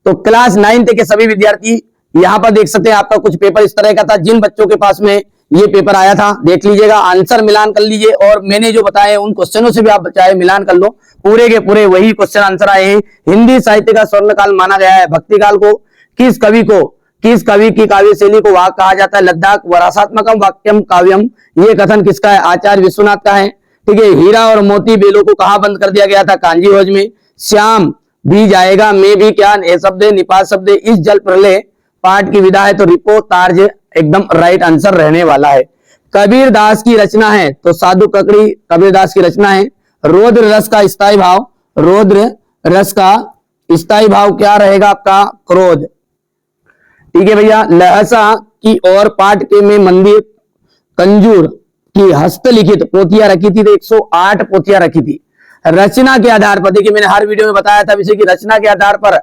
तो class 9th के सभी विद्यार्थी यहाँ पर देख सकते हैं, आपका कुछ पेपर इस तरह का था। जिन बच्चों के पास में ये पेपर आया था देख लीजिएगा, आंसर मिलान कर लीजिए, और मैंने जो बताया उन क्वेश्चनों से भी आप चाहे मिलान कर लो, पूरे के पूरे वही क्वेश्चन आंसर आए हैं। हिंदी साहित्य का स्वर्ण काल माना गया है भक्ति काल को। किस कवि की काव्य शैली को वाक कहा जाता है? लद्दाख। वरासात्मकम वाक्यम काव्यम, ये कथन किसका है? आचार्य विश्वनाथ का है। ठीक है। हीरा और मोती बेलों को कहां बंद कर दिया गया था? कांजी हौज में। श्याम भी जाएगा, मैं भी क्या, ए शब्द निपात शब्द, इस जल प्रलय पाठ की विदा है, तो रिपो तार्ज एकदम राइट आंसर रहने वाला है। कबीर दास की रचना है, तो साधु ककड़ी कबीर दास की रचना है। रौद्र रस का स्थायी भाव, रौद्र रस का स्थायी भाव क्या रहेगा आपका? क्रोध। ठीक है भैया। लहसा की और पाठ के में मंदिर कंजूर की हस्तलिखित पोथियां रखी थी, तो 108 पोथियां रखी थी। रचना के आधार पर, देखिए मैंने हर वीडियो में बताया था विषय की रचना के आधार पर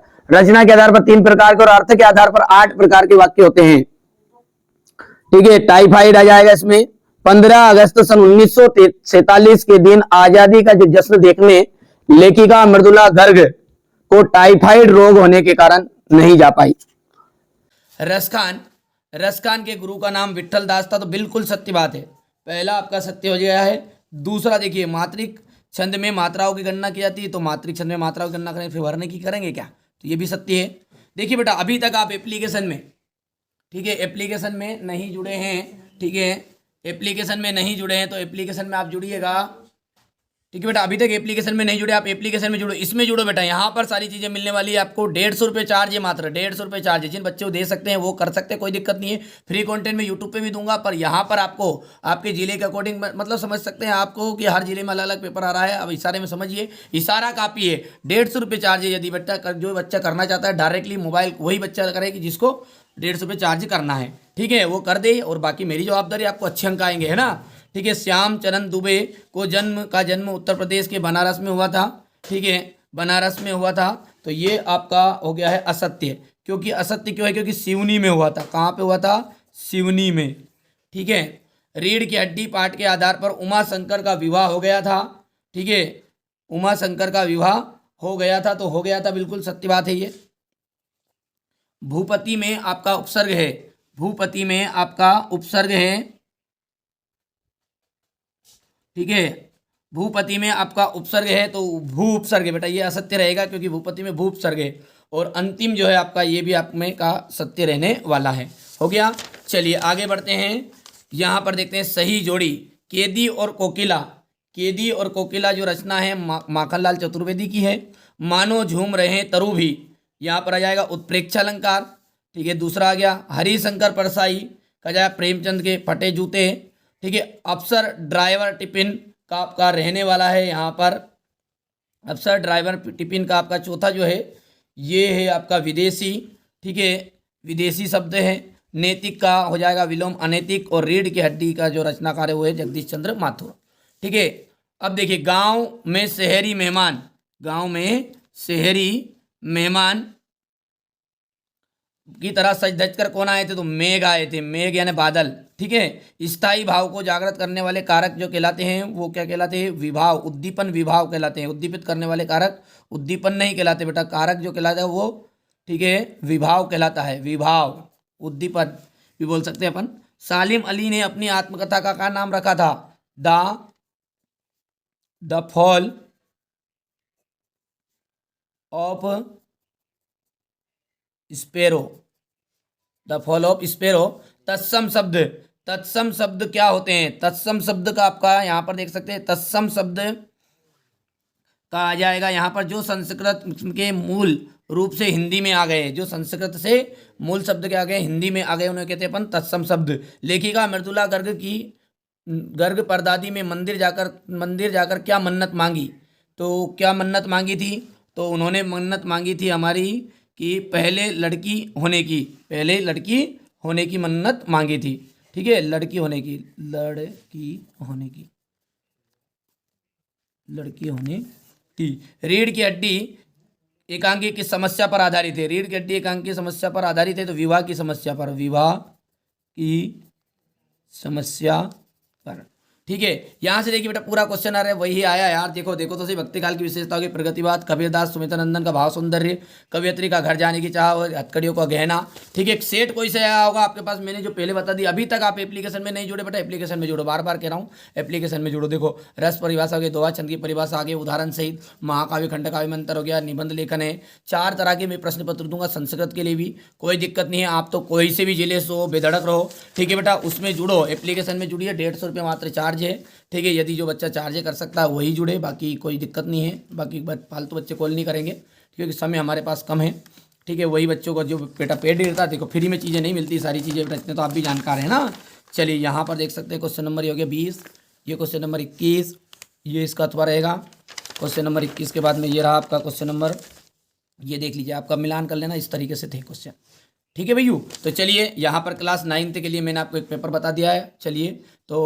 3 प्रकार के और अर्थ के आधार पर 8 प्रकार के वाक्य होते हैं। ठीक है। टाइफाइड आ जाएगा इसमें। 15 अगस्त सन 1947 के दिन आजादी का जो जश्न देखने लेखिका मृदुला गर्ग को टाइफाइड रोग होने के कारण नहीं जा पाई। रसखान के गुरु का नाम विट्ठल दास था, तो बिल्कुल सत्य बात है, पहला आपका सत्य हो गया है। दूसरा देखिए, मात्रिक छंद में मात्राओं की गणना की जाती है, तो मात्रिक छंद में मात्राओं की गणना करें फिर भरने की करेंगे क्या? तो ये भी सत्य है। देखिए बेटा, अभी तक आप एप्लीकेशन में, ठीक है, एप्लीकेशन में नहीं जुड़े हैं, ठीक है, एप्लीकेशन में नहीं जुड़े हैं तो एप्लीकेशन में आप जुड़िएगा। ठीक है बेटा, अभी तक एप्लीकेशन में नहीं जुड़े, आप एप्लीकेशन में जुड़ो, इसमें जुड़ो बेटा। यहाँ पर सारी चीज़ें मिलने वाली है आपको। 150 रुपये चार्ज है, मात्र 150 रुपये चार्ज है। जिन बच्चे को दे सकते हैं वो कर सकते हैं, कोई दिक्कत नहीं है। फ्री कंटेंट में यूट्यूब पे भी दूंगा, पर यहाँ पर आपको आपके जिले के अकॉर्डिंग मतलब समझ सकते हैं आपको कि हर जिले में अलग अलग पेपर आ रहा है। अब इशारे में समझिए, इशारा काफ़ी है। 150 रुपये चार्ज है। यदि बच्चा जो बच्चा करना चाहता है डायरेक्टली मोबाइल वही बच्चा करे कि जिसको 150 रुपये चार्ज करना है, ठीक है, वो कर दे, और बाकी मेरी जवाबदारी, आपको अच्छे अंक आएंगे, है ना। ठीक है। श्याम चरण दुबे को जन्म उत्तर प्रदेश के बनारस में हुआ था, ठीक है, बनारस में हुआ था, तो ये आपका हो गया है असत्य। क्योंकि असत्य क्यों है? क्योंकि सिवनी में हुआ था। कहाँ पे हुआ था? सिवनी में। ठीक है। रीढ़ की हड्डी पाठ के आधार पर उमा शंकर का विवाह हो गया था, ठीक है, उमा शंकर का विवाह हो गया था, तो हो गया था, बिल्कुल सत्य बात है ये। भूपति में आपका उपसर्ग है, भूपति में आपका उपसर्ग है, ठीक है, भूपति में आपका उपसर्ग है, तो भू उपसर्ग है बेटा, ये असत्य रहेगा क्योंकि भूपति में भू उपसर्ग है। और अंतिम जो है आपका, ये भी आप में का सत्य रहने वाला है। हो गया। चलिए आगे बढ़ते हैं। यहाँ पर देखते हैं सही जोड़ी, केदी और कोकिला। केदी और कोकिला जो रचना है माखनलाल चतुर्वेदी की है। मानो झूम रहे तरु भी, यहाँ पर आ जाएगा उत्प्रेक्षा अलंकार, ठीक है। दूसरा आ गया हरिशंकर परसाई का जाएगा प्रेमचंद के फटे जूते, ठीक है। अफसर ड्राइवर टिफिन का आपका रहने वाला है यहाँ पर। अफसर ड्राइवर टिफिन का आपका चौथा जो है ये है आपका विदेशी, ठीक है, विदेशी शब्द है। नैतिक का हो जाएगा विलोम अनैतिक, और रीढ़ की हड्डी का जो रचनाकार है वो है जगदीश चंद्र माथुर, ठीक है। अब देखिए, गांव में शहरी मेहमान, गांव में शहरी मेहमान की तरह सज धज कर कौन आए थे? तो मेघ आए थे, मेघ यानी बादल, ठीक है। स्थायी भाव को जागृत करने वाले कारक जो कहलाते हैं वो क्या कहलाते हैं? विभाव, उद्दीपन विभाव कहलाते हैं। उद्दीपित करने वाले कारक उद्दीपन नहीं कहलाते बेटा, कारक जो कहलाता है वो, ठीक है, विभाव कहलाता है। विभाव, उद्दीपन भी बोल सकते हैं अपन। सालिम अली ने अपनी आत्मकथा का क्या नाम रखा था? The fall of sparrow, the fall of sparrow. तत्सम शब्द, तत्सम शब्द क्या होते हैं? तत्सम शब्द का आपका यहाँ पर देख सकते हैं, तत्सम शब्द का आ जाएगा यहाँ पर जो संस्कृत के मूल रूप से हिंदी में आ गए, जो संस्कृत से मूल शब्द के आ गए हिंदी में आ गए, उन्हें कहते हैं अपन तत्सम शब्द। लेखिका मृदुला गर्ग की गर्ग परदादी में मंदिर जाकर क्या मन्नत मांगी? तो क्या मन्नत मांगी थी? तो उन्होंने मन्नत मांगी थी हमारी कि पहले लड़की होने की, पहले लड़की होने की मन्नत मांगी थी, ठीक है, लड़की होने की, लड़की होने की। रीढ़ की हड्डी एकांकी की समस्या पर आधारित है, रीढ़ की हड्डी एकांकी की समस्या पर आधारित है, तो विवाह की समस्या पर, विवाह की समस्या पर, ठीक है। यहाँ से देखिए बेटा पूरा क्वेश्चन आ रहा है, वही आया यार, देखो देखो तो सही। भक्ति काल की विशेषताओं की प्रगतिवाद, कबीरदास सुमित्रानंदन का भाव सौंदर्य, कवियत्री का घर जाने की चाह और हथकड़ियों का गहना। ठीक है, सेट कोई से आया होगा आपके पास, मैंने जो पहले बता दी। अभी तक आप एप्लीकेशन में नहीं जुड़े बेटा, एप्लीकेशन में जुड़ो, बार बार कह रहा हूँ एप्लीकेशन में जुड़ो। देखो रस परिभाषा हो गई, दोहा छंद की परिभाषा आ गई उदाहरण सहित, महाकाव्य खंडकाव्य मंत्र हो गया, निबंध लेखन है। 4 तरह के मैं प्रश्न पत्र दूंगा संस्कृत के लिए भी, कोई दिक्कत नहीं है। आप तो कोई से भी जिले से हो, बेधड़क रहो। ठीक है बेटा, उसमें जुड़ो, एप्लीकेशन में जुड़िए, 150 रुपये मात्र चार्ज है। ठीक है, यदि जो बच्चा चार्ज कर सकता है वही जुड़े, बाकी कोई दिक्कत नहीं है। बाकी फालतू बच्चे कॉल नहीं करेंगे क्योंकि समय हमारे पास कम है। ठीक है, वही बच्चों को जो बेटा पेड रहता है, देखो फ्री में चीज़ें नहीं मिलती, सारी चीज़ें बेटा, इतने तो आप भी जानकार हैं ना। चलिए यहाँ पर देख सकते हैं क्वेश्चन नंबर ये हो गया 20, ये क्वेश्चन नंबर 21, ये इसका अथवा रहेगा। क्वेश्चन नंबर 21 के बाद में ये रहा आपका क्वेश्चन नंबर, ये देख लीजिए, आपका मिलान कर लेना, इस तरीके से थे क्वेश्चन। ठीक है भैया, तो चलिए यहाँ पर क्लास 9th के लिए मैंने आपको एक पेपर बता दिया है। चलिए तो